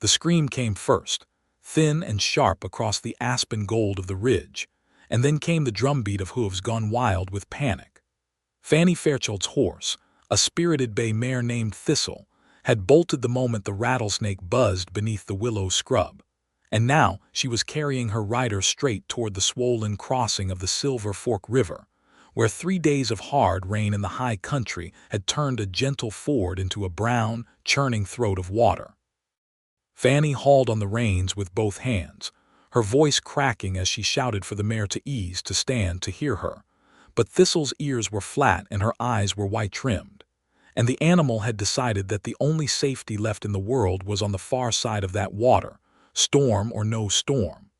The scream came first, thin and sharp across the aspen gold of the ridge, and then came the drumbeat of hooves gone wild with panic. Fannie Fairchild's horse, a spirited bay mare named Thistle, had bolted the moment the rattlesnake buzzed beneath the willow scrub, and now she was carrying her rider straight toward the swollen crossing of the Silver Fork River, where 3 days of hard rain in the high country had turned a gentle ford into a brown, churning throat of water. Fannie hauled on the reins with both hands, her voice cracking as she shouted for the mare to ease, to stand, to hear her. But Thistle's ears were flat and her eyes were white-trimmed, and the animal had decided that the only safety left in the world was on the far side of that water, storm or no storm.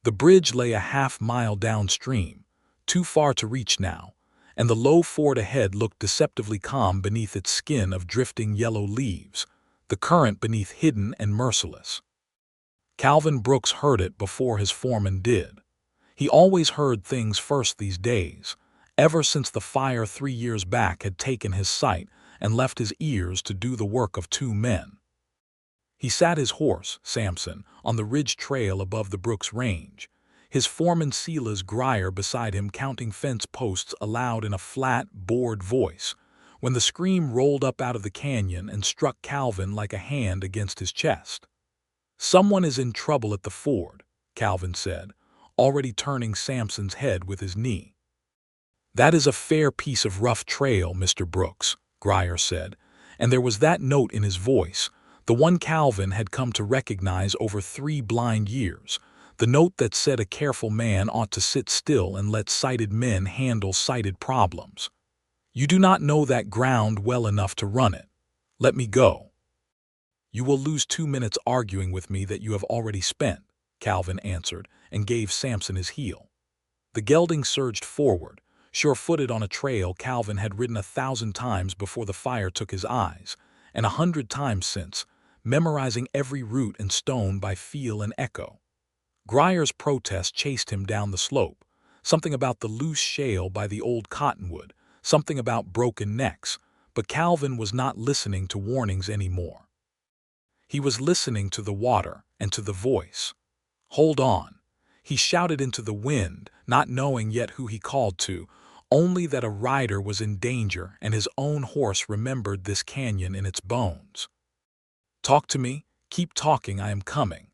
The bridge lay a half-mile downstream, too far to reach now, and the low ford ahead looked deceptively calm beneath its skin of drifting yellow leaves, the current beneath hidden and merciless. Calvin Brooks heard it before his foreman did. He always heard things first these days, ever since the fire 3 years back had taken his sight and left his ears to do the work of 2 men. He sat his horse, Samson, on the ridge trail above the Brooks range, his foreman Silas Grier beside him counting fence posts aloud in a flat, bored voice, when the scream rolled up out of the canyon and struck Calvin like a hand against his chest. "Someone is in trouble at the ford," Calvin said, already turning Samson's head with his knee. "That is a fair piece of rough trail, Mr. Brooks," Grier said, and there was that note in his voice, the one Calvin had come to recognize over 3 blind years, the note that said a careful man ought to sit still and let sighted men handle sighted problems. "You do not know that ground well enough to run it. Let me go." "You will lose 2 minutes arguing with me that you have already spent," Calvin answered, and gave Samson his heel. The gelding surged forward, sure-footed on a trail Calvin had ridden 1,000 times before the fire took his eyes, and 100 times since, memorizing every root and stone by feel and echo. Grier's protest chased him down the slope, something about the loose shale by the old cottonwood, something about broken necks, but Calvin was not listening to warnings anymore. He was listening to the water and to the voice. "Hold on," he shouted into the wind, not knowing yet who he called to, only that a rider was in danger and his own horse remembered this canyon in its bones. "Talk to me, keep talking, I am coming."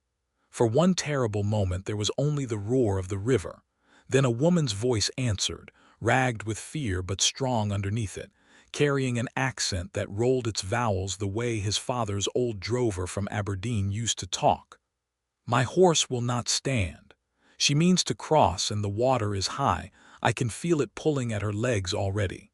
For one terrible moment there was only the roar of the river. Then a woman's voice answered, ragged with fear but strong underneath it, carrying an accent that rolled its vowels the way his father's old drover from Aberdeen used to talk. "My horse will not stand. She means to cross and the water is high. I can feel it pulling at her legs already."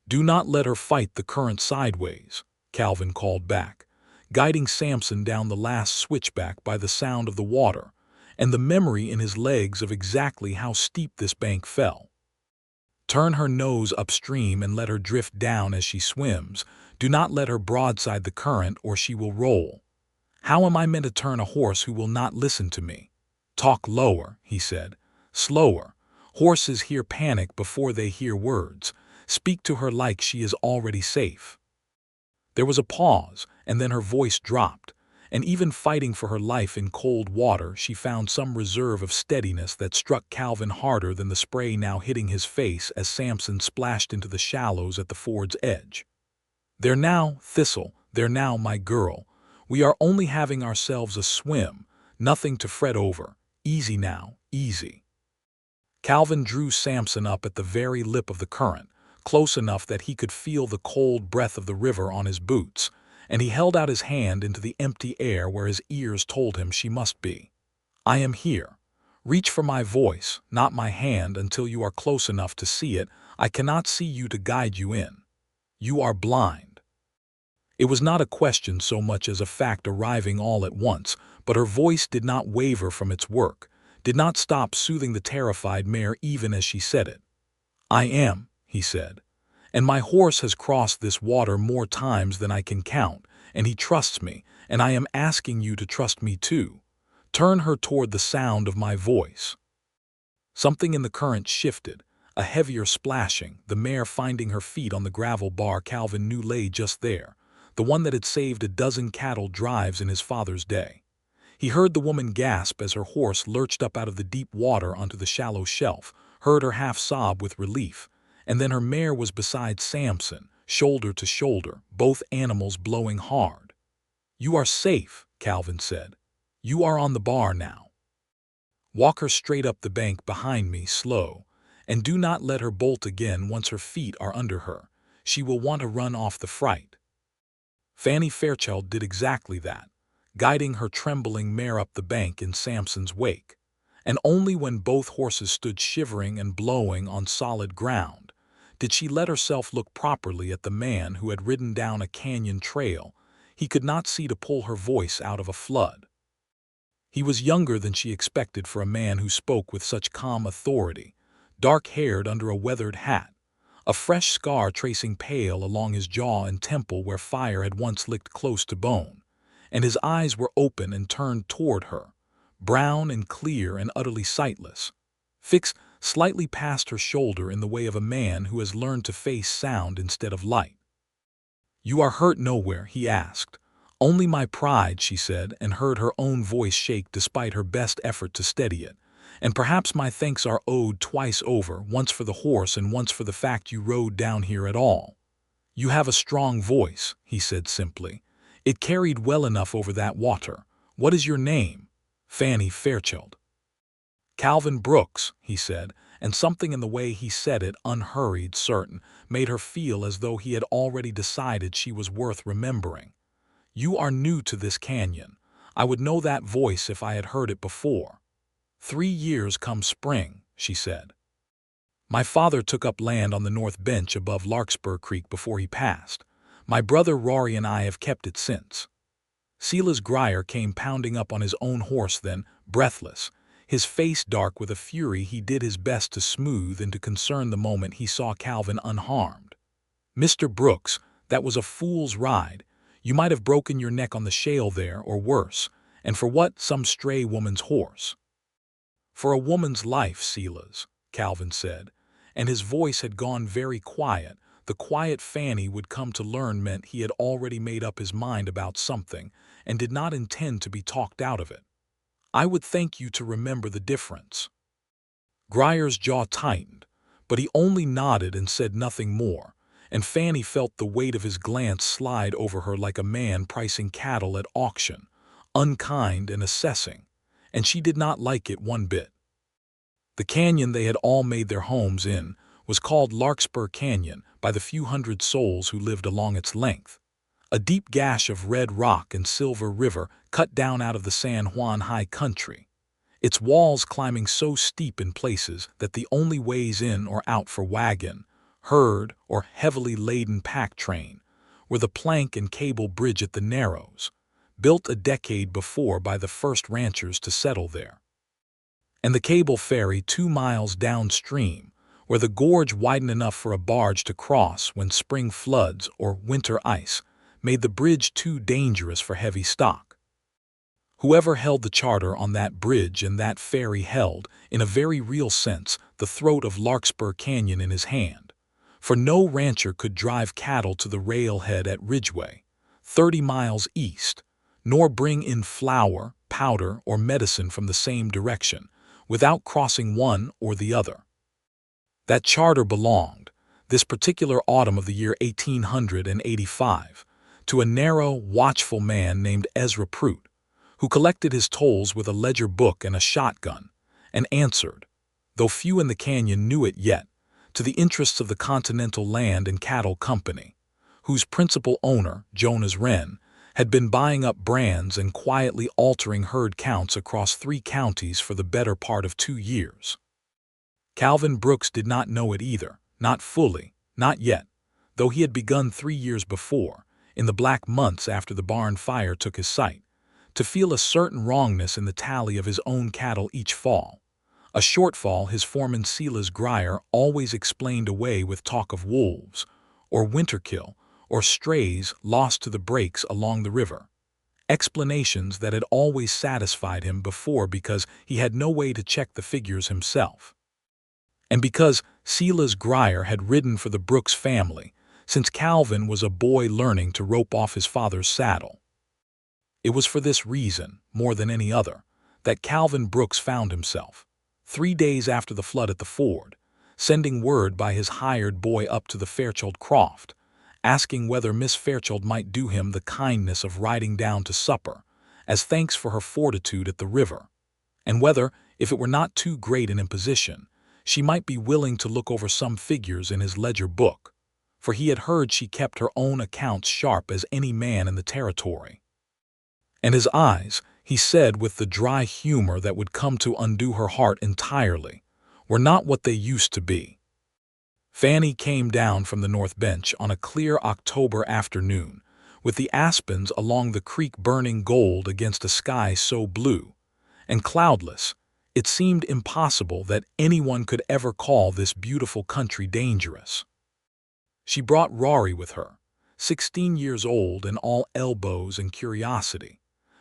"Do not let her fight the current sideways," Calvin called back, guiding Samson down the last switchback by the sound of the water, and the memory in his legs of exactly how steep this bank fell. "Turn her nose upstream and let her drift down as she swims. Do not let her broadside the current or she will roll." "How am I meant to turn a horse who will not listen to me?" "Talk lower," he said, "slower. Horses hear panic before they hear words. Speak to her like she is already safe." There was a pause, and then her voice dropped, and even fighting for her life in cold water she found some reserve of steadiness that struck Calvin harder than the spray now hitting his face as Samson splashed into the shallows at the ford's edge. "There now, Thistle, there now, my girl. We are only having ourselves a swim, nothing to fret over. Easy now, easy." Calvin drew Samson up at the very lip of the current, close enough that he could feel the cold breath of the river on his boots, and he held out his hand into the empty air where his ears told him she must be. "I am here. Reach for my voice, not my hand, until you are close enough to see it. I cannot see you to guide you in. You are blind." It was not a question so much as a fact arriving all at once, but her voice did not waver from its work, did not stop soothing the terrified mare even as she said it. "I am," he said, "and my horse has crossed this water more times than I can count, and he trusts me, and I am asking you to trust me too. Turn her toward the sound of my voice." Something in the current shifted, a heavier splashing, the mare finding her feet on the gravel bar Calvin knew lay just there, the one that had saved a dozen cattle drives in his father's day. He heard the woman gasp as her horse lurched up out of the deep water onto the shallow shelf, heard her half sob with relief, and then her mare was beside Samson, shoulder to shoulder, both animals blowing hard. "You are safe," Calvin said. "You are on the bar now. Walk her straight up the bank behind me, slow, and do not let her bolt again once her feet are under her. She will want to run off the fright." Fannie Fairchild did exactly that, guiding her trembling mare up the bank in Samson's wake. And only when both horses stood shivering and blowing on solid ground did she let herself look properly at the man who had ridden down a canyon trail he could not see to pull her voice out of a flood. He was younger than she expected for a man who spoke with such calm authority, dark-haired under a weathered hat, a fresh scar tracing pale along his jaw and temple where fire had once licked close to bone, and his eyes were open and turned toward her, brown and clear and utterly sightless, fixed slightly past her shoulder in the way of a man who has learned to face sound instead of light. "You are hurt nowhere?" he asked. "Only my pride," she said, and heard her own voice shake despite her best effort to steady it. "And perhaps my thanks are owed twice over, once for the horse and once for the fact you rode down here at all." "You have a strong voice," he said simply. "It carried well enough over that water. What is your name?" "Fannie Fairchild." "Calvin Brooks," he said, and something in the way he said it, unhurried, certain, made her feel as though he had already decided she was worth remembering. "You are new to this canyon. I would know that voice if I had heard it before." 3 years come spring," she said. "My father took up land on the north bench above Larkspur Creek before he passed. My brother Rory and I have kept it since." Silas Grier came pounding up on his own horse then, breathless, his face dark with a fury he did his best to smooth into concern the moment he saw Calvin unharmed. "Mr. Brooks, that was a fool's ride. You might have broken your neck on the shale there, or worse. And for what? Some stray woman's horse." "For a woman's life, Silas," Calvin said, and his voice had gone very quiet. The quiet Fannie would come to learn meant he had already made up his mind about something and did not intend to be talked out of it. "I would thank you to remember the difference." Grier's jaw tightened, but he only nodded and said nothing more, and Fannie felt the weight of his glance slide over her like a man pricing cattle at auction, unkind and assessing, and she did not like it one bit. The canyon they had all made their homes in was called Larkspur Canyon by the few hundred souls who lived along its length. A deep gash of red rock and silver river cut down out of the San Juan high country, its walls climbing so steep in places that the only ways in or out for wagon, herd, or heavily laden pack train were the plank and cable bridge at the Narrows, built a decade before by the first ranchers to settle there, and the cable ferry 2 miles downstream, where the gorge widened enough for a barge to cross when spring floods or winter ice made the bridge too dangerous for heavy stock. Whoever held the charter on that bridge and that ferry held, in a very real sense, the throat of Larkspur Canyon in his hand, for no rancher could drive cattle to the railhead at Ridgeway, 30 miles east, nor bring in flour, powder, or medicine from the same direction, without crossing one or the other. That charter belonged, this particular autumn of the year 1885, to a narrow, watchful man named Ezra Prout, who collected his tolls with a ledger book and a shotgun, and answered, though few in the canyon knew it yet, to the interests of the Continental Land and Cattle Company, whose principal owner, Jonas Wren, had been buying up brands and quietly altering herd counts across 3 counties for the better part of 2 years. Calvin Brooks did not know it either, not fully, not yet, though he had begun 3 years before, in the black months after the barn fire took his sight, to feel a certain wrongness in the tally of his own cattle each fall, a shortfall his foreman Silas Grier always explained away with talk of wolves, or winterkill, or strays lost to the breaks along the river, explanations that had always satisfied him before because he had no way to check the figures himself. And because Silas Grier had ridden for the Brooks family, since Calvin was a boy learning to rope off his father's saddle. It was for this reason, more than any other, that Calvin Brooks found himself, 3 days after the flood at the ford, sending word by his hired boy up to the Fairchild croft, asking whether Miss Fairchild might do him the kindness of riding down to supper, as thanks for her fortitude at the river, and whether, if it were not too great an imposition, she might be willing to look over some figures in his ledger book, for he had heard she kept her own accounts sharp as any man in the territory. And his eyes, he said with the dry humor that would come to undo her heart entirely, were not what they used to be. Fanny came down from the north bench on a clear October afternoon, with the aspens along the creek burning gold against a sky so blue and cloudless, it seemed impossible that anyone could ever call this beautiful country dangerous. She brought Rory with her, 16 years old and all elbows and curiosity,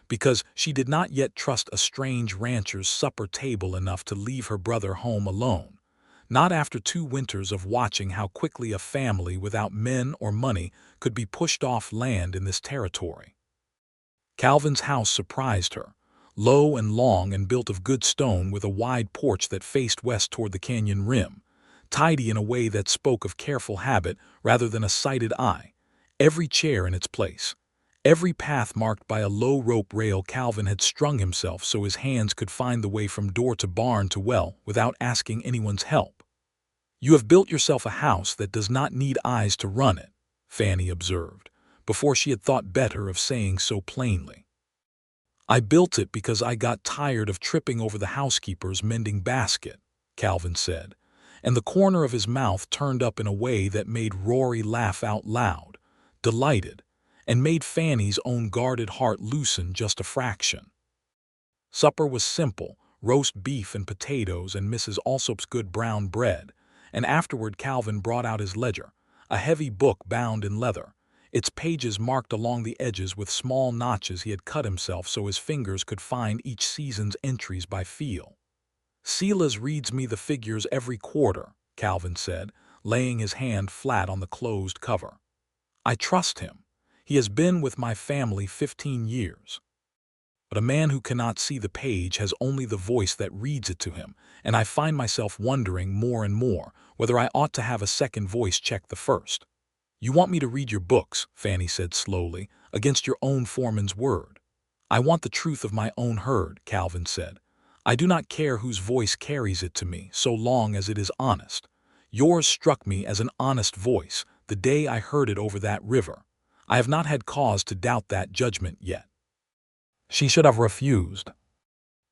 because she did not yet trust a strange rancher's supper table enough to leave her brother home alone, not after 2 winters of watching how quickly a family without men or money could be pushed off land in this territory. Calvin's house surprised her, low and long and built of good stone with a wide porch that faced west toward the canyon rim, tidy in a way that spoke of careful habit rather than a sighted eye, every chair in its place, every path marked by a low rope rail. Calvin had strung himself so his hands could find the way from door to barn to well without asking anyone's help. "You have built yourself a house that does not need eyes to run it," Fanny observed, before she had thought better of saying so plainly. "I built it because I got tired of tripping over the housekeeper's mending basket," Calvin said, and the corner of his mouth turned up in a way that made Rory laugh out loud, delighted, and made Fanny's own guarded heart loosen just a fraction. Supper was simple, roast beef and potatoes and Mrs. Alsop's good brown bread, and afterward Calvin brought out his ledger, a heavy book bound in leather, its pages marked along the edges with small notches he had cut himself so his fingers could find each season's entries by feel. "Silas reads me the figures every quarter," Calvin said, laying his hand flat on the closed cover. "I trust him. He has been with my family 15 years. But a man who cannot see the page has only the voice that reads it to him, and I find myself wondering more and more whether I ought to have a second voice check the first." "You want me to read your books," Fanny said slowly, "against your own foreman's word." "I want the truth of my own herd," Calvin said. "I do not care whose voice carries it to me so long as it is honest. Yours struck me as an honest voice the day I heard it over that river. I have not had cause to doubt that judgment yet." She should have refused.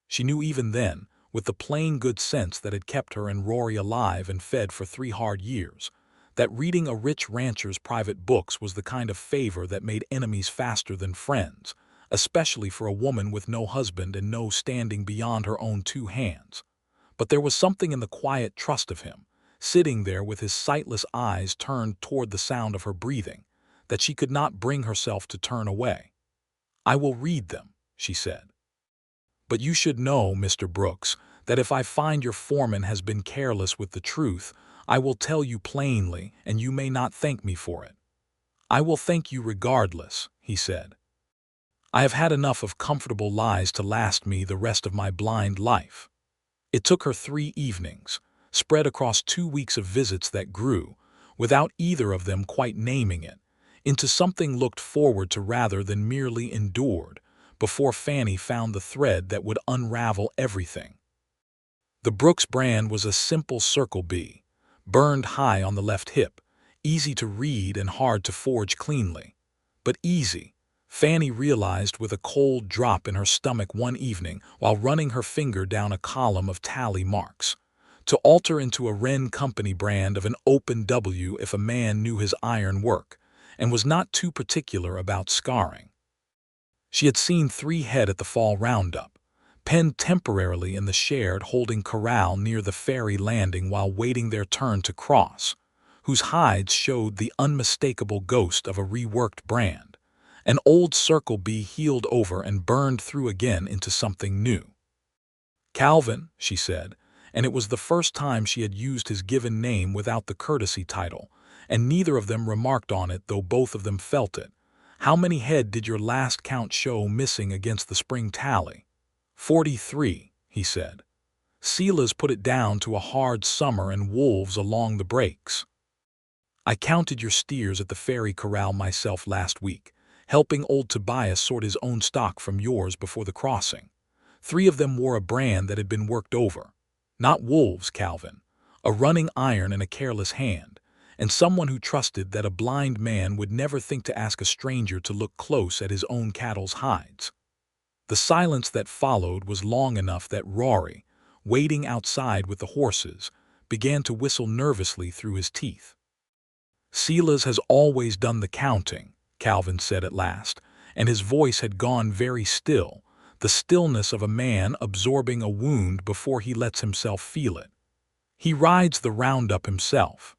She knew even then, with the plain good sense that had kept her and Rory alive and fed for 3 hard years, that reading a rich rancher's private books was the kind of favor that made enemies faster than friends, especially for a woman with no husband and no standing beyond her own 2 hands. But there was something in the quiet trust of him, sitting there with his sightless eyes turned toward the sound of her breathing, that she could not bring herself to turn away. "I will read them," she said. "But you should know, Mr. Brooks, that if I find your foreman has been careless with the truth, I will tell you plainly, and you may not thank me for it." "I will thank you regardless," he said. "I have had enough of comfortable lies to last me the rest of my blind life." It took her 3 evenings, spread across 2 weeks of visits that grew, without either of them quite naming it, into something looked forward to rather than merely endured, before Fanny found the thread that would unravel everything. The Brooks brand was a simple circle B, burned high on the left hip, easy to read and hard to forge cleanly. But easy, Fanny realized with a cold drop in her stomach one evening while running her finger down a column of tally marks. To alter into a Wren Company brand of an open W if a man knew his iron work, and was not too particular about scarring. She had seen 3 head at the fall roundup, penned temporarily in the shed holding corral near the ferry landing while waiting their turn to cross, whose hides showed the unmistakable ghost of a reworked brand, an old Circle B healed over and burned through again into something new. "Calvin," she said, and it was the first time she had used his given name without the courtesy title, and neither of them remarked on it, though both of them felt it. "How many head did your last count show missing against the spring tally?" 43, he said. "Sila's put it down to a hard summer and wolves along the breaks. I counted your steers at the ferry corral myself last week, helping old Tobias sort his own stock from yours before the crossing. 3 of them wore a brand that had been worked over. Not wolves, Calvin. A running iron and a careless hand, and someone who trusted that a blind man would never think to ask a stranger to look close at his own cattle's hides." The silence that followed was long enough that Rory, waiting outside with the horses, began to whistle nervously through his teeth. "Silas has always done the counting," Calvin said at last, and his voice had gone very still, the stillness of a man absorbing a wound before he lets himself feel it. "He rides the roundup himself.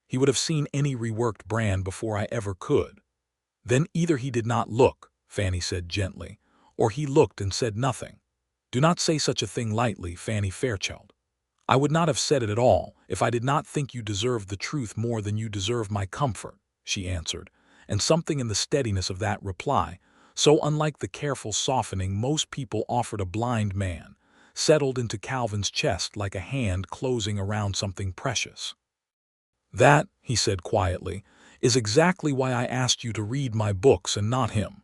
He would have seen any reworked brand before I ever could." "Then either he did not look," Fannie said gently, "or he looked and said nothing." "Do not say such a thing lightly, Fannie Fairchild. I would not have said it at all if I did not think you deserved the truth more than you deserve my comfort," she answered, and something in the steadiness of that reply, so unlike the careful softening most people offered a blind man, settled into Calvin's chest like a hand closing around something precious. "That," he said quietly, "is exactly why I asked you to read my books and not him."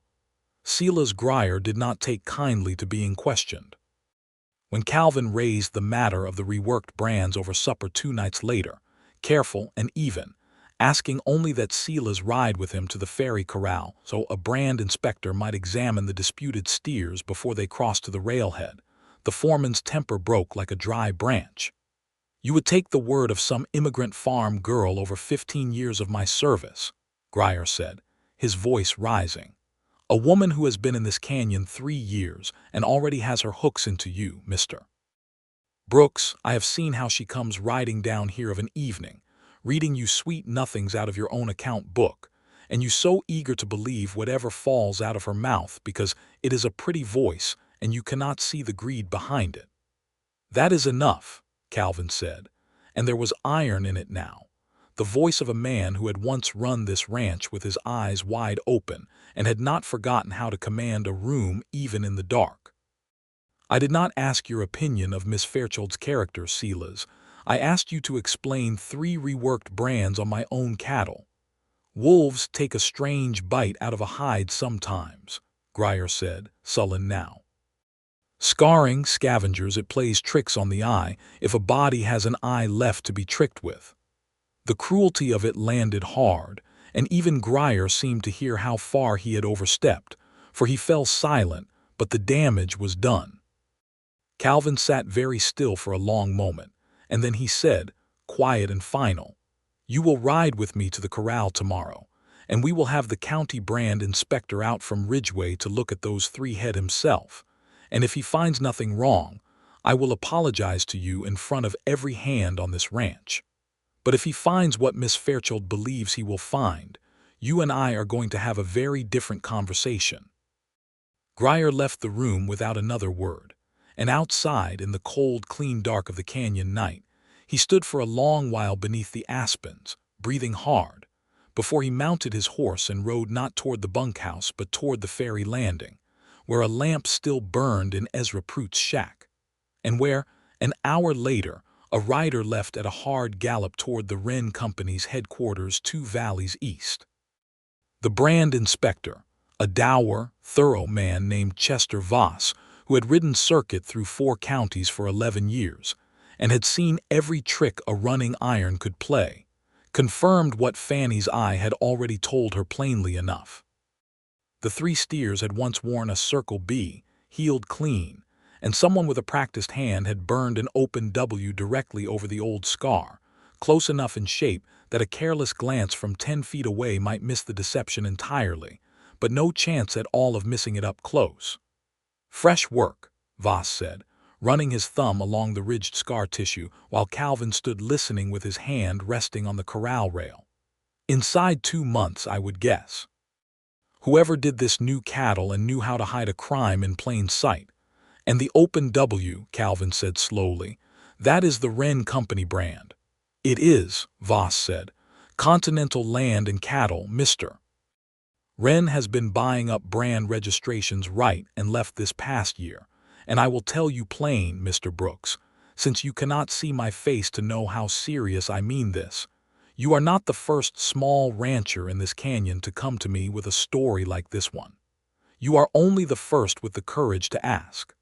Silas Grier did not take kindly to being questioned. When Calvin raised the matter of the reworked brands over supper 2 nights later, careful and even, asking only that Silas ride with him to the ferry corral so a brand inspector might examine the disputed steers before they crossed to the railhead, the foreman's temper broke like a dry branch. "You would take the word of some immigrant farm girl over 15 years of my service," Grier said, his voice rising. "A woman who has been in this canyon 3 years and already has her hooks into you, Mr. Brooks. I have seen how she comes riding down here of an evening, reading you sweet nothings out of your own account book, and you so eager to believe whatever falls out of her mouth because it is a pretty voice and you cannot see the greed behind it." "That is enough," Calvin said, and there was iron in it now. The voice of a man who had once run this ranch with his eyes wide open and had not forgotten how to command a room even in the dark. "I did not ask your opinion of Miss Fairchild's character, Silas. I asked you to explain 3 reworked brands on my own cattle." "Wolves take a strange bite out of a hide sometimes," Grier said, sullen now. "Scarring scavengers, it plays tricks on the eye if a body has an eye left to be tricked with." The cruelty of it landed hard, and even Grier seemed to hear how far he had overstepped, for he fell silent, but the damage was done. Calvin sat very still for a long moment, and then he said, quiet and final, "You will ride with me to the corral tomorrow, and we will have the county brand inspector out from Ridgeway to look at those 3 head himself, and if he finds nothing wrong, I will apologize to you in front of every hand on this ranch. But if he finds what Miss Fairchild believes he will find, you and I are going to have a very different conversation." Grier left the room without another word, and outside, in the cold, clean dark of the canyon night, he stood for a long while beneath the aspens, breathing hard, before he mounted his horse and rode not toward the bunkhouse but toward the ferry landing, where a lamp still burned in Ezra Pruitt's shack, and where, an hour later, a rider left at a hard gallop toward the Wren Company's headquarters 2 valleys east. The brand inspector, a dour, thorough man named Chester Voss, who had ridden circuit through 4 counties for 11 years, and had seen every trick a running iron could play, confirmed what Fannie's eye had already told her plainly enough. The 3 steers had once worn a Circle B, healed clean, and someone with a practiced hand had burned an open W directly over the old scar, close enough in shape that a careless glance from 10 feet away might miss the deception entirely, but no chance at all of missing it up close. "Fresh work," Voss said, running his thumb along the ridged scar tissue while Calvin stood listening with his hand resting on the corral rail. "Inside 2 months, I would guess. Whoever did this knew cattle and knew how to hide a crime in plain sight. And the open W," Calvin said slowly, "that is the Wren Company brand." "It is," Voss said, Continental Land and Cattle, Mr. Wren has been buying up brand registrations right and left this past year, and I will tell you plain, Mr. Brooks, since you cannot see my face to know how serious I mean this. You are not the first small rancher in this canyon to come to me with a story like this one. You are only the first with the courage to ask.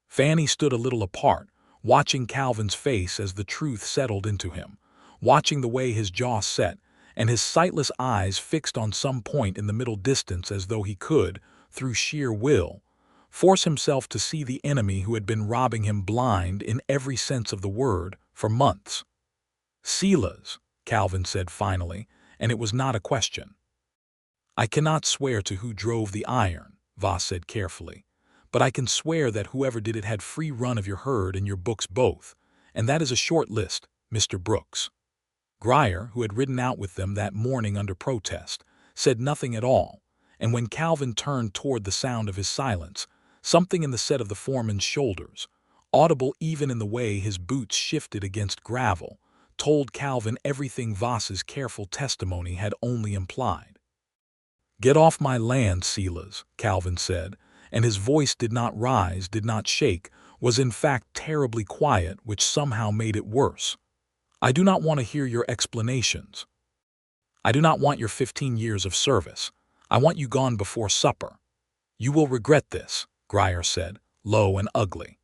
Fannie stood a little apart, watching Calvin's face as the truth settled into him, watching the way his jaw set, and his sightless eyes fixed on some point in the middle distance as though he could, through sheer will, force himself to see the enemy who had been robbing him blind in every sense of the word for months. "Silas," Calvin said finally, and it was not a question. "I cannot swear to who drove the iron," Voss said carefully, "but I can swear that whoever did it had free run of your herd and your books both, and that is a short list, Mr. Brooks." Grier, who had ridden out with them that morning under protest, said nothing at all, and when Calvin turned toward the sound of his silence, something in the set of the foreman's shoulders, audible even in the way his boots shifted against gravel, told Calvin everything Voss's careful testimony had only implied. "Get off my land, Silas," Calvin said, and his voice did not rise, did not shake, was in fact terribly quiet, which somehow made it worse. "I do not want to hear your explanations. I do not want your 15 years of service. I want you gone before supper." "You will regret this," Grier said, low and ugly.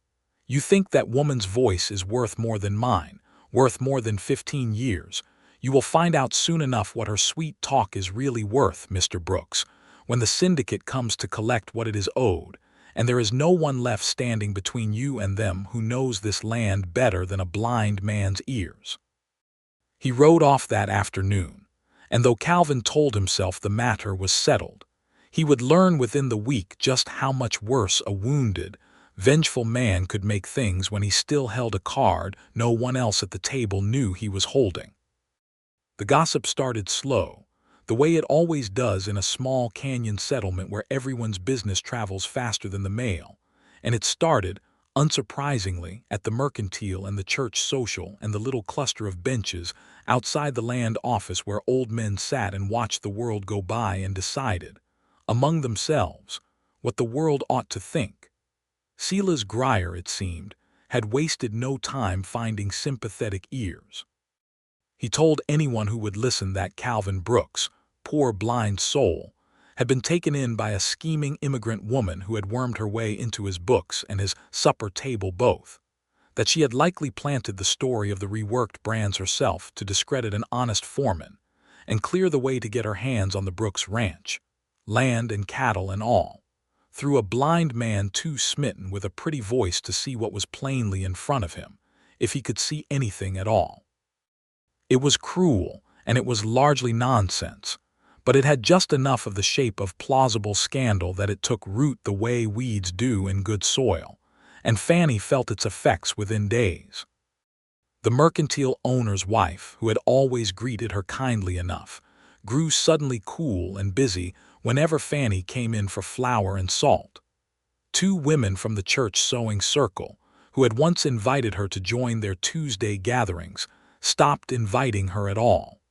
"You think that woman's voice is worth more than mine, worth more than 15 years. You will find out soon enough what her sweet talk is really worth, Mr. Brooks, when the syndicate comes to collect what it is owed, and there is no one left standing between you and them who knows this land better than a blind man's ears." He rode off that afternoon, and though Calvin told himself the matter was settled, he would learn within the week just how much worse a wounded, vengeful man could make things when he still held a card no one else at the table knew he was holding. The gossip started slow, the way it always does in a small canyon settlement where everyone's business travels faster than the mail, and it started, unsurprisingly, at the mercantile and the church social and the little cluster of benches outside the land office where old men sat and watched the world go by and decided, among themselves, what the world ought to think. Silas Grier, it seemed, had wasted no time finding sympathetic ears. He told anyone who would listen that Calvin Brooks, poor blind soul, had been taken in by a scheming immigrant woman who had wormed her way into his books and his supper table both, that she had likely planted the story of the reworked brands herself to discredit an honest foreman and clear the way to get her hands on the Brooks ranch, land and cattle and all, through a blind man too smitten with a pretty voice to see what was plainly in front of him, if he could see anything at all. It was cruel, and it was largely nonsense, but it had just enough of the shape of plausible scandal that it took root the way weeds do in good soil, and Fannie felt its effects within days. The mercantile owner's wife, who had always greeted her kindly enough, grew suddenly cool and busy whenever Fannie came in for flour and salt. Two women from the church sewing circle, who had once invited her to join their Tuesday gatherings, stopped inviting her at all.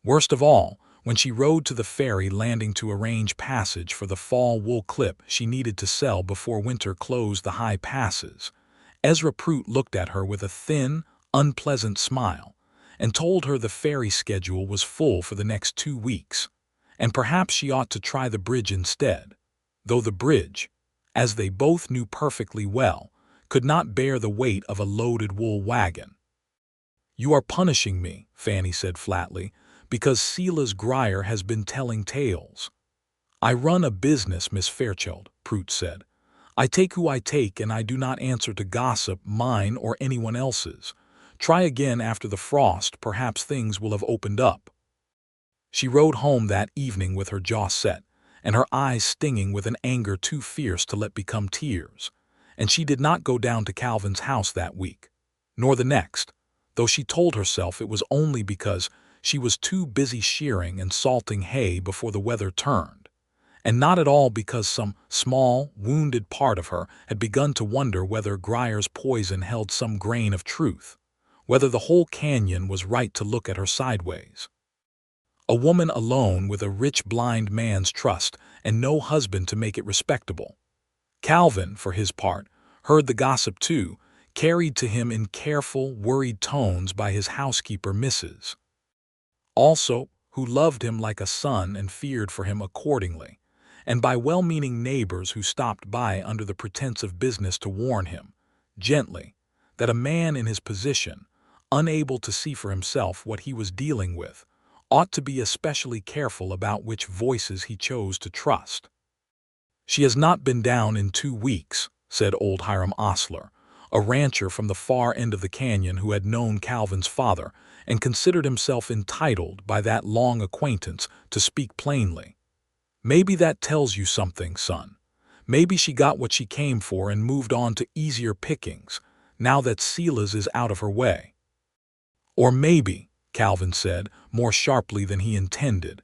Worst of all, when she rode to the ferry landing to arrange passage for the fall wool clip she needed to sell before winter closed the high passes, Ezra Prout looked at her with a thin, unpleasant smile and told her the ferry schedule was full for the next 2 weeks, and perhaps she ought to try the bridge instead, though the bridge, as they both knew perfectly well, could not bear the weight of a loaded wool wagon. "You are punishing me," Fannie said flatly, "because Silas Grier has been telling tales." "I run a business, Miss Fairchild," Prout said. "I take who I take, and I do not answer to gossip, mine or anyone else's. Try again after the frost, perhaps things will have opened up." She rode home that evening with her jaw set, and her eyes stinging with an anger too fierce to let become tears, and she did not go down to Calvin's house that week, nor the next, though she told herself it was only because she was too busy shearing and salting hay before the weather turned, and not at all because some small, wounded part of her had begun to wonder whether Grier's poison held some grain of truth, whether the whole canyon was right to look at her sideways. A woman alone with a rich blind man's trust and no husband to make it respectable. Calvin, for his part, heard the gossip too, carried to him in careful, worried tones by his housekeeper Mrs. Also, who loved him like a son and feared for him accordingly, and by well-meaning neighbors who stopped by under the pretense of business to warn him, gently, that a man in his position, unable to see for himself what he was dealing with, ought to be especially careful about which voices he chose to trust. "She has not been down in 2 weeks," said old Hiram Osler, a rancher from the far end of the canyon who had known Calvin's father and considered himself entitled by that long acquaintance to speak plainly. "Maybe that tells you something, son. Maybe she got what she came for and moved on to easier pickings, now that Silas is out of her way." "Or maybe," Calvin said, more sharply than he intended,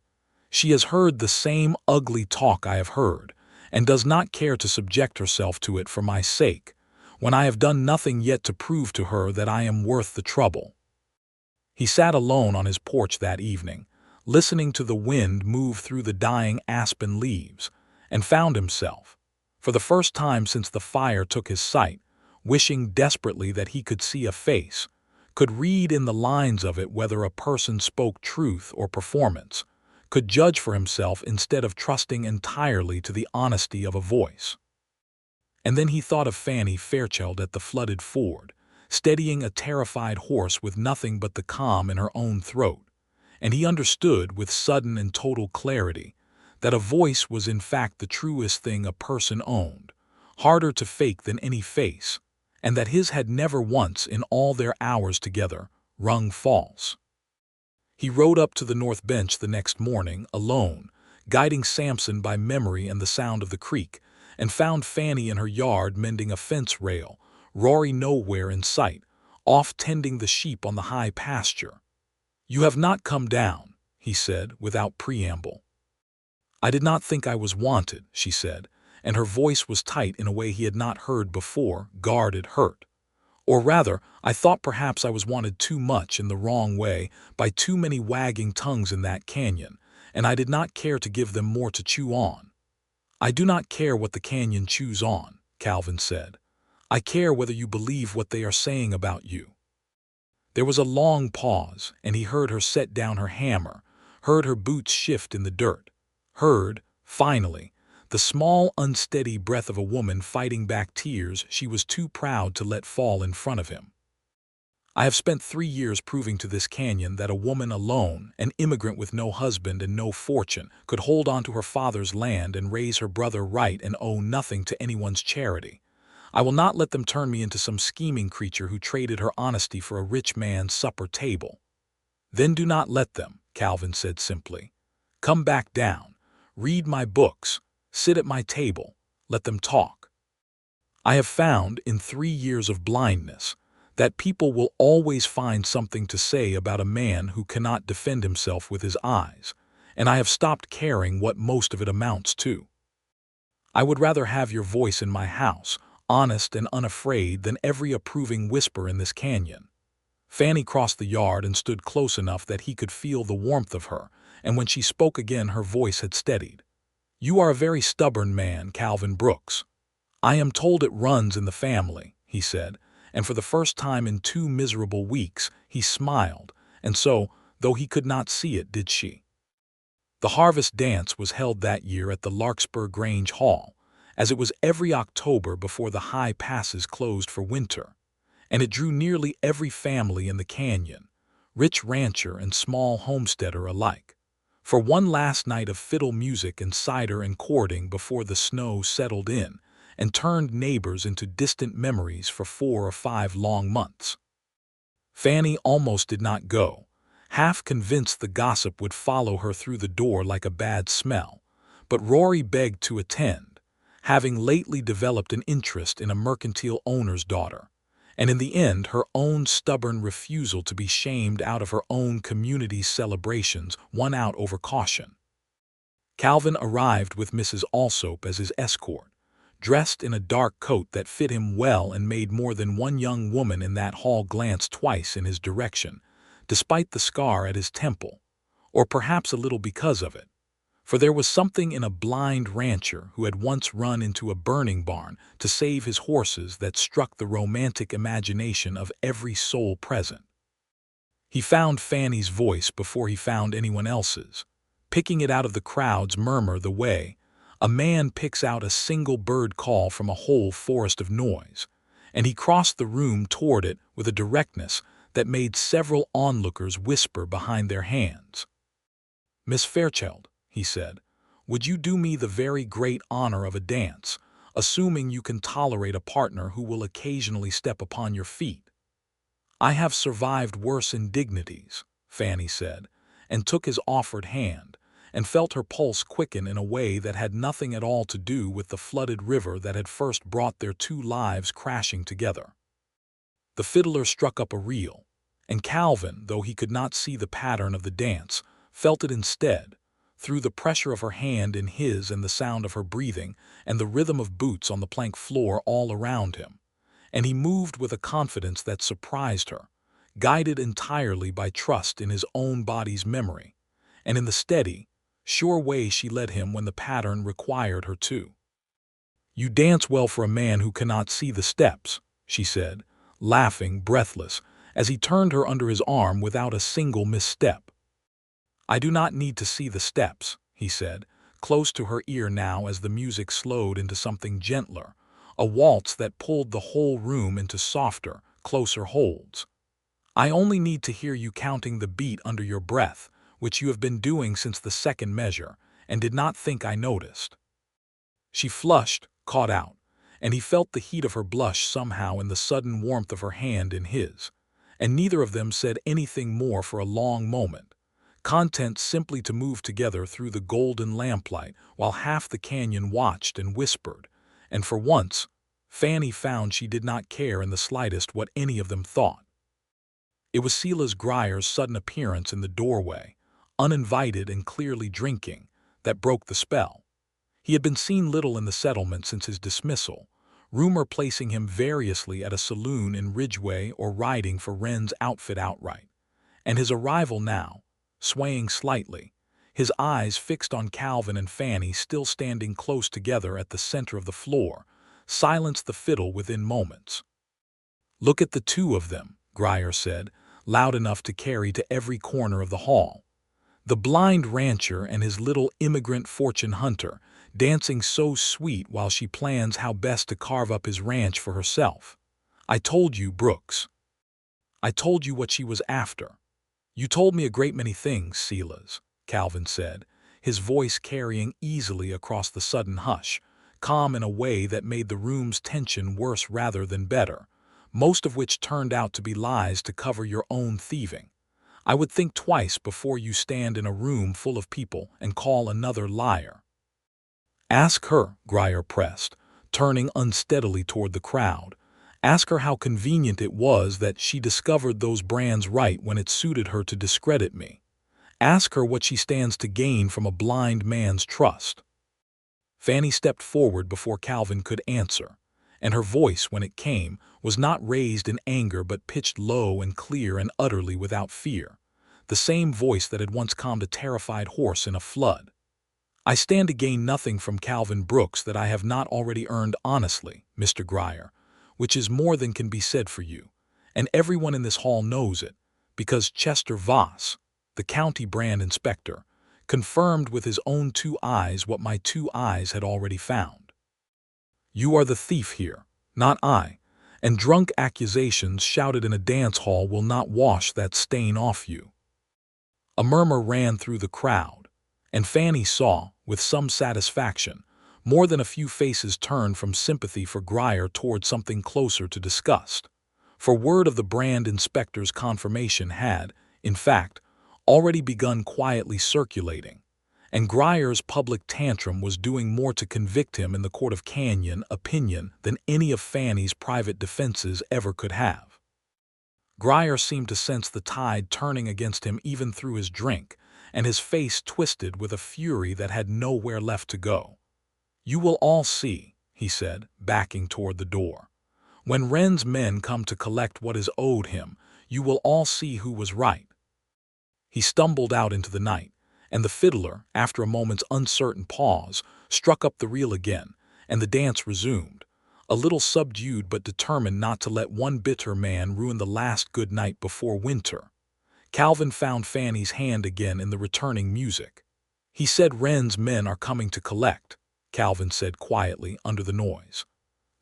"she has heard the same ugly talk I have heard, and does not care to subject herself to it for my sake, when I have done nothing yet to prove to her that I am worth the trouble." He sat alone on his porch that evening, listening to the wind move through the dying aspen leaves, and found himself, for the first time since the fire took his sight, wishing desperately that he could see a face, could read in the lines of it whether a person spoke truth or performance, could judge for himself instead of trusting entirely to the honesty of a voice. And then he thought of Fannie Fairchild at the flooded ford, steadying a terrified horse with nothing but the calm in her own throat, and he understood with sudden and total clarity that a voice was in fact the truest thing a person owned, harder to fake than any face, and that his had never once in all their hours together rung false. He rode up to the north bench the next morning, alone, guiding Samson by memory and the sound of the creek, and found Fannie in her yard mending a fence rail, Rory nowhere in sight, off tending the sheep on the high pasture. "You have not come down," he said, without preamble. "I did not think I was wanted," she said, and her voice was tight in a way he had not heard before, guarded, hurt. "Or rather, I thought perhaps I was wanted too much in the wrong way by too many wagging tongues in that canyon, and I did not care to give them more to chew on." "I do not care what the canyon chews on," Calvin said. "I care whether you believe what they are saying about you." There was a long pause, and he heard her set down her hammer, heard her boots shift in the dirt, heard, finally, the small, unsteady breath of a woman fighting back tears she was too proud to let fall in front of him. "I have spent 3 years proving to this canyon that a woman alone, an immigrant with no husband and no fortune, could hold on to her father's land and raise her brother right and owe nothing to anyone's charity. I will not let them turn me into some scheming creature who traded her honesty for a rich man's supper table." "Then do not let them," Calvin said simply. "Come back down, read my books, sit at my table, let them talk. I have found, in 3 years of blindness, that people will always find something to say about a man who cannot defend himself with his eyes, and I have stopped caring what most of it amounts to. I would rather have your voice in my house, honest and unafraid, than every approving whisper in this canyon." Fannie crossed the yard and stood close enough that he could feel the warmth of her, and when she spoke again her voice had steadied. "You are a very stubborn man, Calvin Brooks. I am told it runs in the family," he said, and for the first time in 2 miserable weeks he smiled, and so, though he could not see it, did she. The harvest dance was held that year at the Larkspur Grange Hall, as it was every October before the high passes closed for winter, and it drew nearly every family in the canyon, rich rancher and small homesteader alike, for one last night of fiddle music and cider and courting before the snow settled in and turned neighbors into distant memories for 4 or 5 long months. Fannie almost did not go, half convinced the gossip would follow her through the door like a bad smell, but Rory begged to attend, having lately developed an interest in a mercantile owner's daughter, and in the end her own stubborn refusal to be shamed out of her own community's celebrations won out over caution. Calvin arrived with Mrs. Alsop as his escort, dressed in a dark coat that fit him well and made more than one young woman in that hall glance twice in his direction, despite the scar at his temple, or perhaps a little because of it. For there was something in a blind rancher who had once run into a burning barn to save his horses that struck the romantic imagination of every soul present. He found Fanny's voice before he found anyone else's, picking it out of the crowd's murmur the way a man picks out a single bird call from a whole forest of noise, and he crossed the room toward it with a directness that made several onlookers whisper behind their hands. "Miss Fairchild," he said, "would you do me the very great honor of a dance, assuming you can tolerate a partner who will occasionally step upon your feet?" "I have survived worse indignities," Fanny said, and took his offered hand, and felt her pulse quicken in a way that had nothing at all to do with the flooded river that had first brought their two lives crashing together. The fiddler struck up a reel, and Calvin, though he could not see the pattern of the dance, felt it instead, through the pressure of her hand in his and the sound of her breathing and the rhythm of boots on the plank floor all around him, and he moved with a confidence that surprised her, guided entirely by trust in his own body's memory, and in the steady, sure way she led him when the pattern required her to. "You dance well for a man who cannot see the steps," she said, laughing, breathless, as he turned her under his arm without a single misstep. "I do not need to see the steps," he said, close to her ear now as the music slowed into something gentler, a waltz that pulled the whole room into softer, closer holds. "I only need to hear you counting the beat under your breath, which you have been doing since the second measure, and did not think I noticed." She flushed, caught out, and he felt the heat of her blush somehow in the sudden warmth of her hand in his, and neither of them said anything more for a long moment, content simply to move together through the golden lamplight while half the canyon watched and whispered, and for once, Fanny found she did not care in the slightest what any of them thought. It was Silas Grier's sudden appearance in the doorway, uninvited and clearly drinking, that broke the spell. He had been seen little in the settlement since his dismissal, rumor placing him variously at a saloon in Ridgeway or riding for Wren's outfit outright, and his arrival now, swaying slightly, his eyes fixed on Calvin and Fanny still standing close together at the center of the floor, silenced the fiddle within moments. "Look at the two of them," Grier said, loud enough to carry to every corner of the hall. "The blind rancher and his little immigrant fortune hunter, dancing so sweet while she plans how best to carve up his ranch for herself. I told you, Brooks. I told you what she was after." "You told me a great many things, Silas," Calvin said, his voice carrying easily across the sudden hush, calm in a way that made the room's tension worse rather than better, most of which turned out to be lies to cover your own thieving. "I would think twice before you stand in a room full of people and call another liar." "Ask her," Grier pressed, turning unsteadily toward the crowd. "Ask her how convenient it was that she discovered those brands right when it suited her to discredit me. Ask her what she stands to gain from a blind man's trust." Fanny stepped forward before Calvin could answer, and her voice, when it came, was not raised in anger but pitched low and clear and utterly without fear, the same voice that had once calmed a terrified horse in a flood. "I stand to gain nothing from Calvin Brooks that I have not already earned honestly, Mr. Grier, which is more than can be said for you, and everyone in this hall knows it, because Chester Voss, the county brand inspector, confirmed with his own 2 eyes what my 2 eyes had already found. You are the thief here, not I, and drunk accusations shouted in a dance hall will not wash that stain off you." A murmur ran through the crowd, and Fanny saw, with some satisfaction, more than a few faces turned from sympathy for Grier toward something closer to disgust, for word of the brand inspector's confirmation had, in fact, already begun quietly circulating, and Grier's public tantrum was doing more to convict him in the court of Canyon opinion than any of Fanny's private defenses ever could have. Grier seemed to sense the tide turning against him even through his drink, and his face twisted with a fury that had nowhere left to go. "You will all see," he said, backing toward the door. When Wren's men come to collect what is owed him, you will all see who was right. He stumbled out into the night, and the fiddler, after a moment's uncertain pause, struck up the reel again, and the dance resumed, a little subdued but determined not to let one bitter man ruin the last good night before winter. Calvin found Fanny's hand again in the returning music. He said Wren's men are coming to collect, Calvin said quietly under the noise.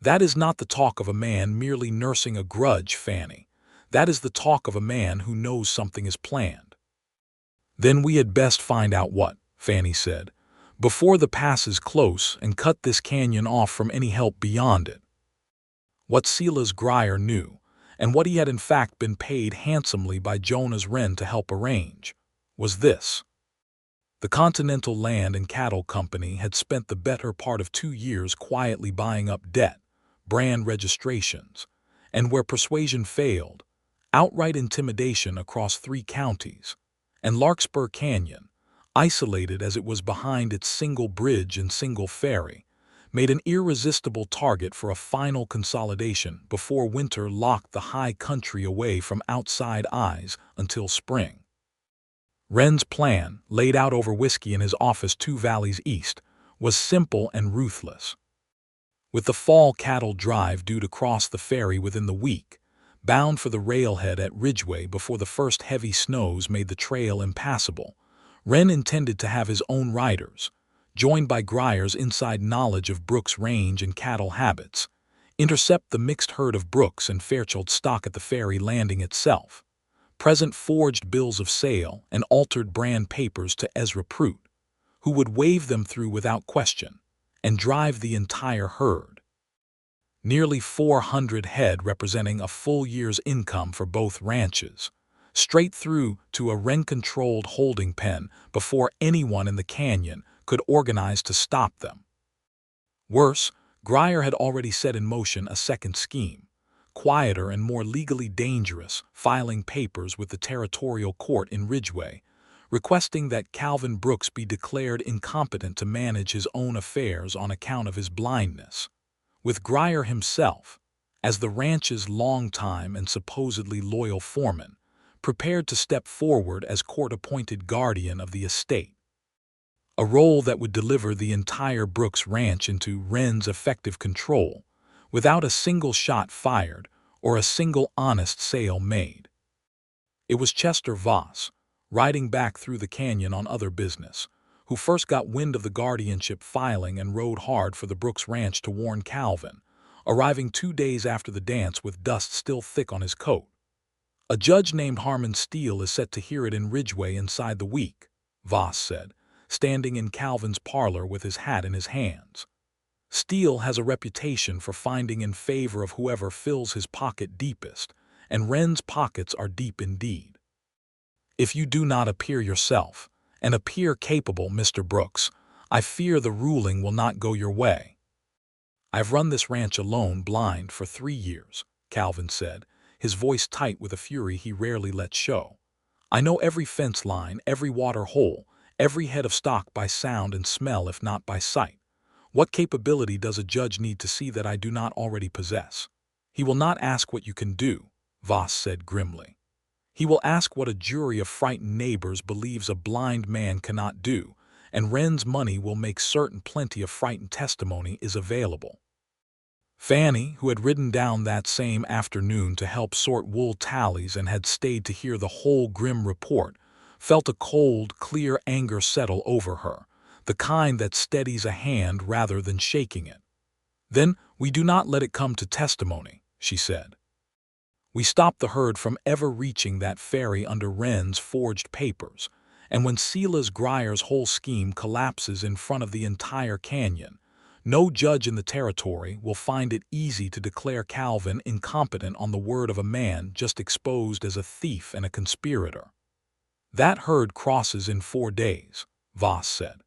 That is not the talk of a man merely nursing a grudge, Fanny. That is the talk of a man who knows something is planned. Then we had best find out what, Fanny said, before the pass is close, and cut this canyon off from any help beyond it. What Silas Grier knew, and what he had in fact been paid handsomely by Jonas Wren to help arrange, was this. The Continental Land and Cattle Company had spent the better part of 2 years quietly buying up debt, brand registrations, and where persuasion failed, outright intimidation across 3 counties, and Larkspur Canyon, isolated as it was behind its single bridge and single ferry, made an irresistible target for a final consolidation before winter locked the high country away from outside eyes until spring. Wren's plan, laid out over whiskey in his office 2 valleys east, was simple and ruthless. With the fall cattle drive due to cross the ferry within the week, bound for the railhead at Ridgeway before the first heavy snows made the trail impassable, Wren intended to have his own riders, joined by Grier's inside knowledge of Brooks' range and cattle habits, intercept the mixed herd of Brooks and Fairchild stock at the ferry landing itself, present forged bills of sale and altered brand papers to Ezra Prout, who would wave them through without question, and drive the entire herd. Nearly 400 head representing a full year's income for both ranches, straight through to a Wren-controlled holding pen before anyone in the canyon could organize to stop them. Worse, Grier had already set in motion a second scheme, quieter and more legally dangerous, filing papers with the territorial court in Ridgeway, requesting that Calvin Brooks be declared incompetent to manage his own affairs on account of his blindness, with Grier himself, as the ranch's longtime and supposedly loyal foreman, prepared to step forward as court-appointed guardian of the estate, a role that would deliver the entire Brooks Ranch into Wren's effective control, without a single shot fired or a single honest sale made. It was Chester Voss, riding back through the canyon on other business, who first got wind of the guardianship filing and rode hard for the Brooks Ranch to warn Calvin, arriving 2 days after the dance with dust still thick on his coat. A judge named Harmon Steele is set to hear it in Ridgeway inside the week, Voss said, standing in Calvin's parlor with his hat in his hands. Steele has a reputation for finding in favor of whoever fills his pocket deepest, and Wren's pockets are deep indeed. If you do not appear yourself, and appear capable, Mr. Brooks, I fear the ruling will not go your way. I've run this ranch alone, blind, for 3 years, Calvin said, his voice tight with a fury he rarely let show. I know every fence line, every water hole, every head of stock by sound and smell if not by sight. What capability does a judge need to see that I do not already possess? He will not ask what you can do, Voss said grimly. He will ask what a jury of frightened neighbors believes a blind man cannot do, and Wren's money will make certain plenty of frightened testimony is available. Fanny, who had ridden down that same afternoon to help sort wool tallies and had stayed to hear the whole grim report, felt a cold, clear anger settle over her, the kind that steadies a hand rather than shaking it. Then we do not let it come to testimony, she said. We stop the herd from ever reaching that ferry under Wren's forged papers, and when Silas Grier's whole scheme collapses in front of the entire canyon, no judge in the territory will find it easy to declare Calvin incompetent on the word of a man just exposed as a thief and a conspirator. That herd crosses in 4 days, Voss said.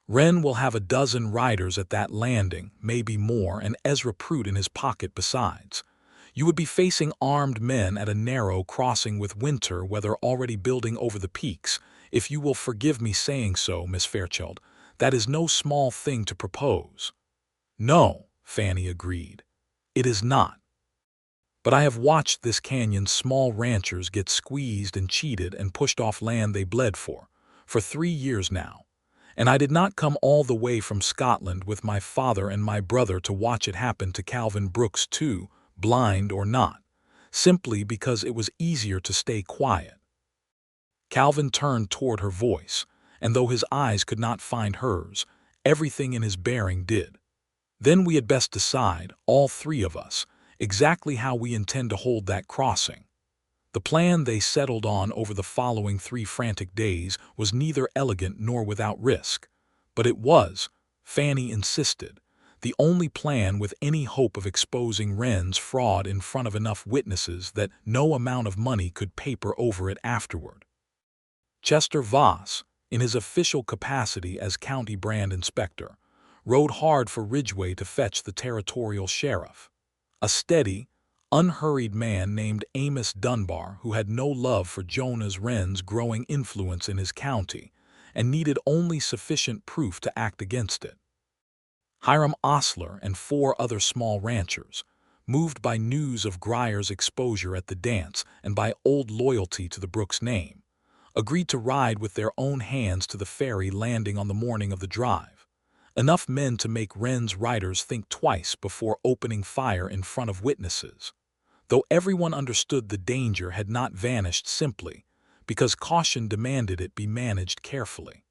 Wren will have a dozen riders at that landing, maybe more, and Ezra Prout in his pocket besides. You would be facing armed men at a narrow crossing with winter weather already building over the peaks. If you will forgive me saying so, Miss Fairchild, that is no small thing to propose. No, Fannie agreed. It is not. But I have watched this canyon's small ranchers get squeezed and cheated and pushed off land they bled for 3 years now. And I did not come all the way from Scotland with my father and my brother to watch it happen to Calvin Brooks too, blind or not, simply because it was easier to stay quiet. Calvin turned toward her voice, and though his eyes could not find hers, everything in his bearing did. Then we had best decide, all three of us, exactly how we intend to hold that crossing. The plan they settled on over the following 3 frantic days was neither elegant nor without risk. But it was, Fannie insisted, the only plan with any hope of exposing Wren's fraud in front of enough witnesses that no amount of money could paper over it afterward. Chester Voss, in his official capacity as county brand inspector, rode hard for Ridgway to fetch the territorial sheriff, a steady, unhurried man named Amos Dunbar who had no love for Jonas Wren's growing influence in his county and needed only sufficient proof to act against it. Hiram Osler and 4 other small ranchers, moved by news of Grier's exposure at the dance and by old loyalty to the Brooks name, agreed to ride with their own hands to the ferry landing on the morning of the drive. Enough men to make Wren's riders think twice before opening fire in front of witnesses, though everyone understood the danger had not vanished simply because caution demanded it be managed carefully.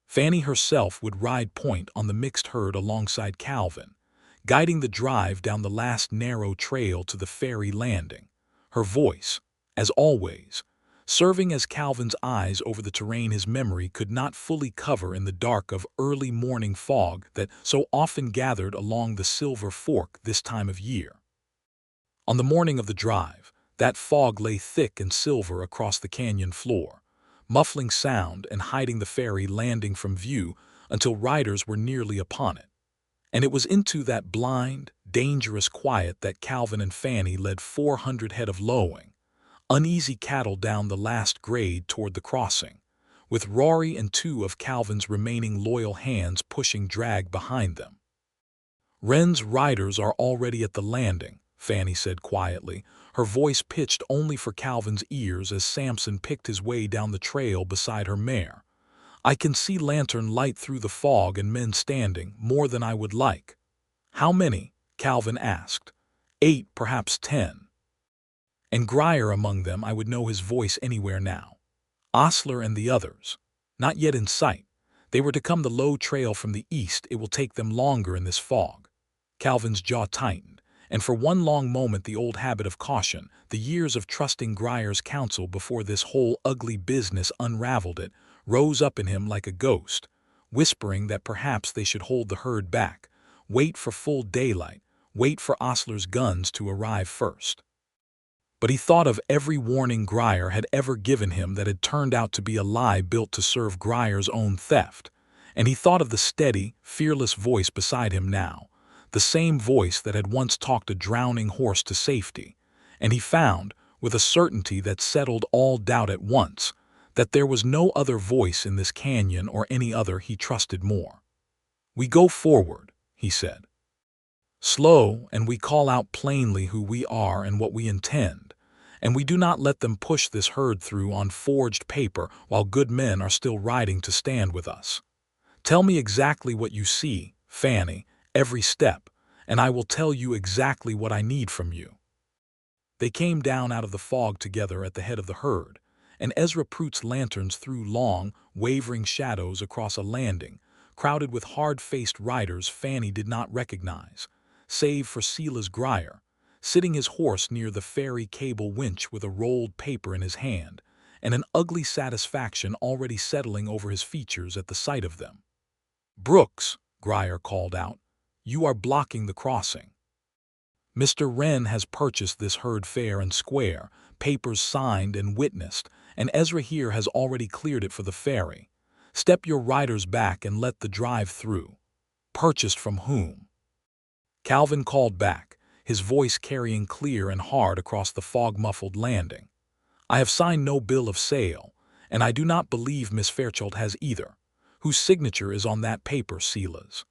Fannie herself would ride point on the mixed herd alongside Calvin, guiding the drive down the last narrow trail to the ferry landing, her voice, as always, serving as Calvin's eyes over the terrain his memory could not fully cover in the dark of early morning fog that so often gathered along the Silver Fork this time of year. On the morning of the drive, that fog lay thick and silver across the canyon floor, muffling sound and hiding the ferry landing from view until riders were nearly upon it. And it was into that blind, dangerous quiet that Calvin and Fannie led 400 head of lowing, uneasy cattle down the last grade toward the crossing, with Rory and 2 of Calvin's remaining loyal hands pushing drag behind them. Wren's riders are already at the landing, Fannie said quietly, her voice pitched only for Calvin's ears as Samson picked his way down the trail beside her mare. I can see lantern light through the fog and men standing, more than I would like. How many? Calvin asked. 8, perhaps 10. And Grier among them, I would know his voice anywhere now. Osler and the others, not yet in sight. They were to come the low trail from the east. It will take them longer in this fog. Calvin's jaw tightened, and for one long moment the old habit of caution, the years of trusting Grier's counsel before this whole ugly business unraveled it, rose up in him like a ghost, whispering that perhaps they should hold the herd back, wait for full daylight, wait for Osler's guns to arrive first. But he thought of every warning Grier had ever given him that had turned out to be a lie built to serve Grier's own theft, and he thought of the steady, fearless voice beside him now, the same voice that had once talked a drowning horse to safety, and he found, with a certainty that settled all doubt at once, that there was no other voice in this canyon or any other he trusted more. We go forward, he said. Slow, and we call out plainly who we are and what we intend, and we do not let them push this herd through on forged paper while good men are still riding to stand with us. Tell me exactly what you see, Fannie, every step, and I will tell you exactly what I need from you. They came down out of the fog together at the head of the herd, and Ezra Pruitt's lanterns threw long, wavering shadows across a landing, crowded with hard-faced riders Fannie did not recognize, save for Silas Grier, sitting his horse near the ferry cable winch with a rolled paper in his hand, and an ugly satisfaction already settling over his features at the sight of them. "Brooks," Grier called out, "you are blocking the crossing. Mr. Wren has purchased this herd fair and square, papers signed and witnessed, and Ezra here has already cleared it for the ferry. Step your riders back and let the drive through." "Purchased from whom?" Calvin called back, his voice carrying clear and hard across the fog-muffled landing. "I have signed no bill of sale, and I do not believe Miss Fairchild has either. Whose signature is on that paper, Silas?"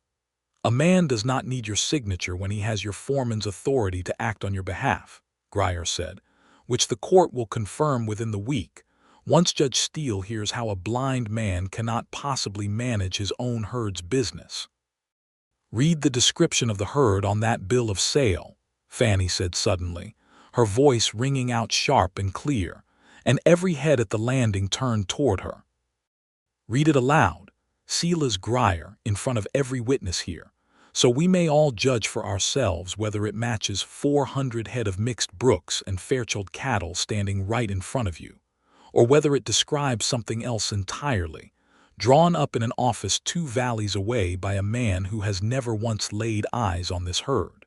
A man does not need your signature when he has your foreman's authority to act on your behalf, Grier said, which the court will confirm within the week, once Judge Steele hears how a blind man cannot possibly manage his own herd's business. Read the description of the herd on that bill of sale, Fannie said suddenly, her voice ringing out sharp and clear, and every head at the landing turned toward her. Read it aloud, Silas Grier, in front of every witness here, so we may all judge for ourselves whether it matches 400 head of mixed Brooks and Fairchild cattle standing right in front of you, or whether it describes something else entirely, drawn up in an office 2 valleys away by a man who has never once laid eyes on this herd.